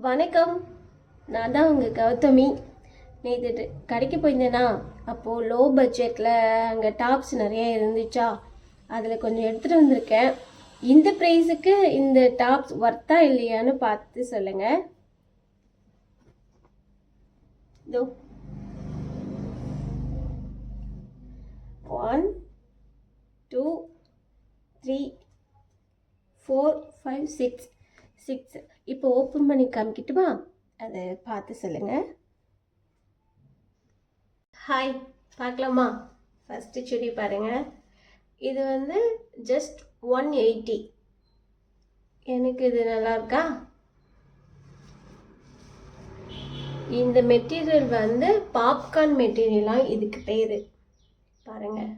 வணக்கம். நான் தான் உங்கள் கௌதமி. நேற்று கடைக்கு போயிருந்தேனா, அப்போது லோ பட்ஜெட்டில் அங்கே டாப்ஸ் நிறைய இருந்துச்சா, அதில் கொஞ்சம் எடுத்துகிட்டு வந்திருக்கேன். இந்த ப்ரைஸுக்கு இந்த டாப்ஸ் ஒர்த்தா இல்லையான்னு பார்த்து சொல்லுங்கள். இதோ 1 2 3 4 5 6 இப்போ ஓப்பன் பண்ணி காமிக்கிட்டுமா, அதை பார்த்து சொல்லுங்கள். ஹாய், பார்க்கலாமா? ஃபஸ்ட்டு சுடி பாருங்கள். இது வந்து ஜஸ்ட் 180. எனக்கு இது நல்லா இருக்கா? இந்த மெட்டீரியல் வந்து பாப்கார்ன் மெட்டீரியலாம் இதுக்கு பேர். பாருங்கள்,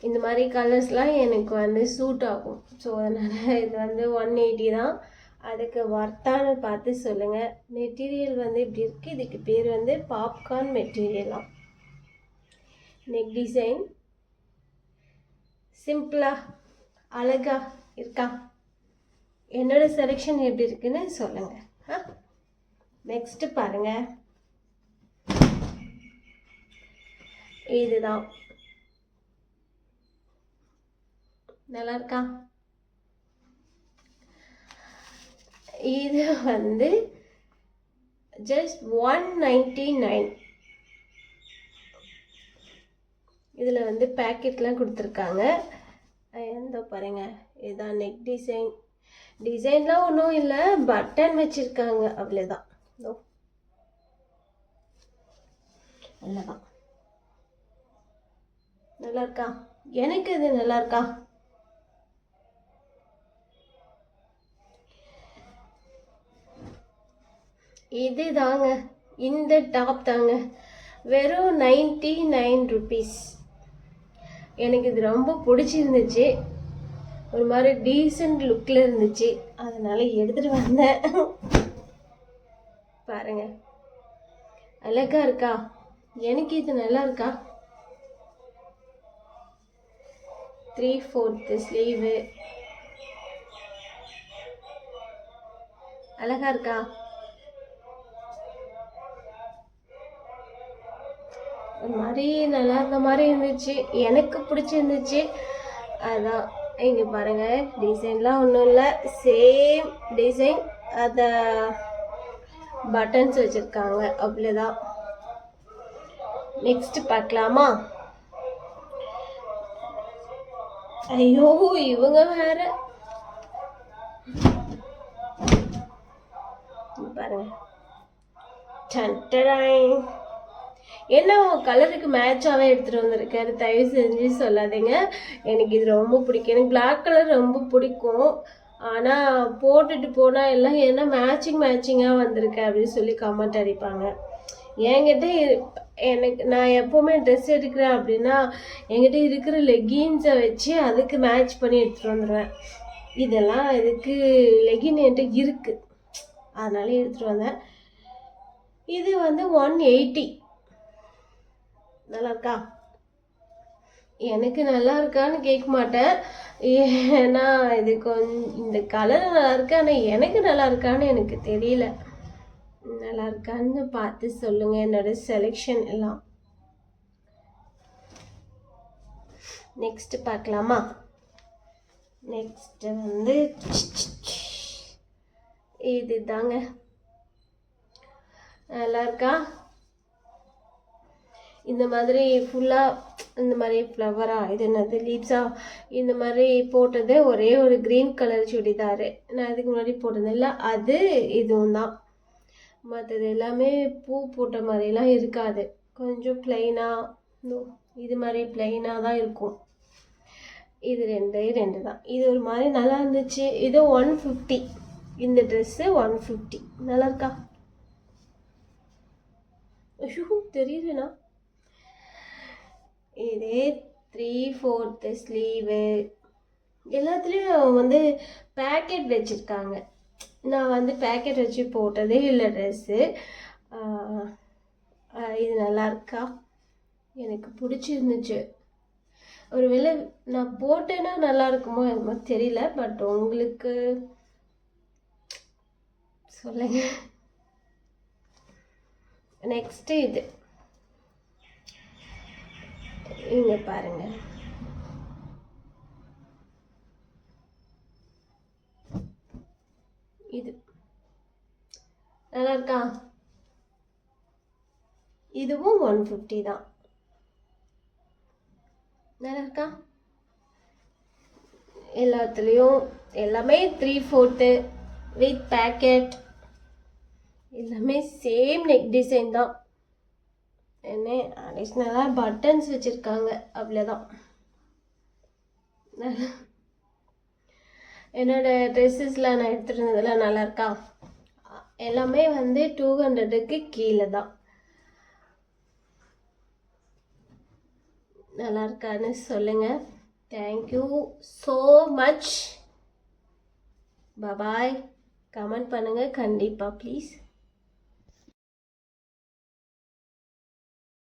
இந்த மாதிரி கலர்ஸ்லாம் எனக்கு வந்து சூட் ஆகும். ஸோ அதனால் இது வந்து 180 தான். அதுக்கு வர்த்தான்னு பார்த்து சொல்லுங்கள். மெட்டீரியல் வந்து இப்படி இருக்குது. இதுக்கு பேர் வந்து பாப்கார்ன் மெட்டீரியலாம். நெக் டிசைன் சிம்பிளாக அழகாக இருக்கா? என்னோடய செலெக்ஷன் எப்படி இருக்குன்னு சொல்லுங்கள். நெக்ஸ்ட்டு பாருங்கள், இதுதான். நல்லா இருக்கா? இது வந்து ஜஸ்ட் 199. இதில் வந்து பேக்கெட்லாம் கொடுத்துருக்காங்க. எந்த பாருங்க, இதுதான் நெக் டிசைன். டிசைன்லாம் ஒன்றும் இல்லை, பட்டன் வச்சுருக்காங்க, அவ்வளோதான். அவ்வளோதான். நல்லா இருக்கா? எனக்கு இது நல்லா இருக்கா? இது தாங்க, இந்த டாப் தாங்க, வெறும் 99 rupees. எனக்கு இது ரொம்ப பிடிச்சிருந்துச்சு. ஒரு மாதிரி டீசெண்ட் லுக்கில் இருந்துச்சு, அதனால் எடுத்துகிட்டு வந்தேன். பாருங்க, அழகா இருக்கா? எனக்கு இது நல்லா இருக்கா? 3/4 ஸ்லீவு. அழகா இருக்கா? ஒரு மாதிரி நல்லா இருந்த மாதிரி இருந்துச்சு, எனக்கு பிடிச்சிருந்துச்சு. அதான் இங்கே பாருங்கள், டிசைன்லாம் ஒன்றும் இல்லை, சேம் டிசைன். அதை பட்டன்ஸ் வச்சுருக்காங்க, அவ்வளோதான். நெக்ஸ்ட் பார்க்கலாமா? ஐயோ, இவங்க வேற பாருங்க. என்ன கலருக்கு மேட்சாகவே எடுத்துகிட்டு வந்திருக்காரு, தயவு செஞ்சு சொல்லாதீங்க. எனக்கு இது ரொம்ப பிடிக்கும். எனக்கு பிளாக் கலர் ரொம்ப பிடிக்கும். ஆனால் போட்டுட்டு போனால் எல்லாம் என்ன மேட்சிங்காக வந்திருக்கு அப்படின்னு சொல்லி கமெண்ட் அடிப்பாங்க. என்கிட்ட எனக்கு நான் எப்போவுமே ட்ரெஸ் எடுக்கிறேன் அப்படின்னா என்கிட்ட இருக்கிற லெகின்ஸை வச்சு அதுக்கு மேட்ச் பண்ணி எடுத்துகிட்டு வந்துடுவேன். இதெல்லாம் இதுக்கு லெகின் என்கிட்ட இருக்குது, அதனால எடுத்துகிட்டு வந்தேன். இது வந்து 180. நல்லா இருக்கா? எனக்கு நல்லா இருக்கான்னு கேட்க மாட்டேன், ஏன்னா இது கொஞ்சம் இந்த கலர் நல்லா இருக்கு. ஆனால் எனக்கு நல்லா இருக்கான்னு எனக்கு தெரியல. நல்லா இருக்கான்னு பார்த்து சொல்லுங்க. என்னோட செலெக்ஷன் எல்லாம். நெக்ஸ்ட் பார்க்கலாமா? நெக்ஸ்ட் வந்து இது தாங்க. நல்லா இருக்கா? இந்த மாதிரி ஃபுல்லாக இந்த மாதிரி ஃப்ளவராக, இது என்னது லீவ்ஸா, இந்த மாதிரி போட்டது ஒரே ஒரு க்ரீன் கலர் சுடிதாரு. நான் இதுக்கு முன்னாடி போட்டதில்ல, அது இதுவும் தான். மற்றது எல்லாமே பூ போட்ட மாதிரிலாம் இருக்காது, கொஞ்சம் ப்ளைனாக, இது மாதிரி ப்ளைனாக தான் இருக்கும். இது ரெண்டு தான். இது ஒரு மாதிரி நல்லா இருந்துச்சு. இது 150. இந்த ட்ரெஸ்ஸு 150. நல்லா இருக்கா? ஐயோ, தெரியலண்ணா. இதே 3/4 ஸ்லீவு. எல்லாத்துலேயும் வந்து பேக்கெட் வச்சுருக்காங்க. நான் வந்து பேக்கெட் வச்சு போட்டதே இல்லை ட்ரெஸ்ஸு. இது நல்லா இருக்கா? எனக்கு பிடிச்சிருந்துச்சு. ஒருவேளை நான் போட்டேன்னா நல்லா இருக்குமோ என்னமோ தெரியல. பட் உங்களுக்கு சொல்லுங்க. நெக்ஸ்ட்டு இது இங்கே பாருங்க, இது நல்லா இருக்கா? இதுவும் 150 தான். நல்லா இருக்கா? எல்லாத்துலேயும் எல்லாமே 3/4 வித் பேக்கெட், எல்லாமே சேம் நெக் டிசைன் தான். என்ன அடிஷ்னலாக பட்டன்ஸ் வச்சுருக்காங்க, அவ்வளோதான். என்னோடய ட்ரெஸ்ஸஸ்லாம் நான் எடுத்துகிட்டு இருந்ததெல்லாம் நல்லா இருக்கா? எல்லாமே வந்து 200க்கு கீழே தான். நல்லா இருக்கான்னு சொல்லுங்கள். Thank you so much. Bye. Comment பண்ணுங்கள் கண்டிப்பாக ப்ளீஸ்.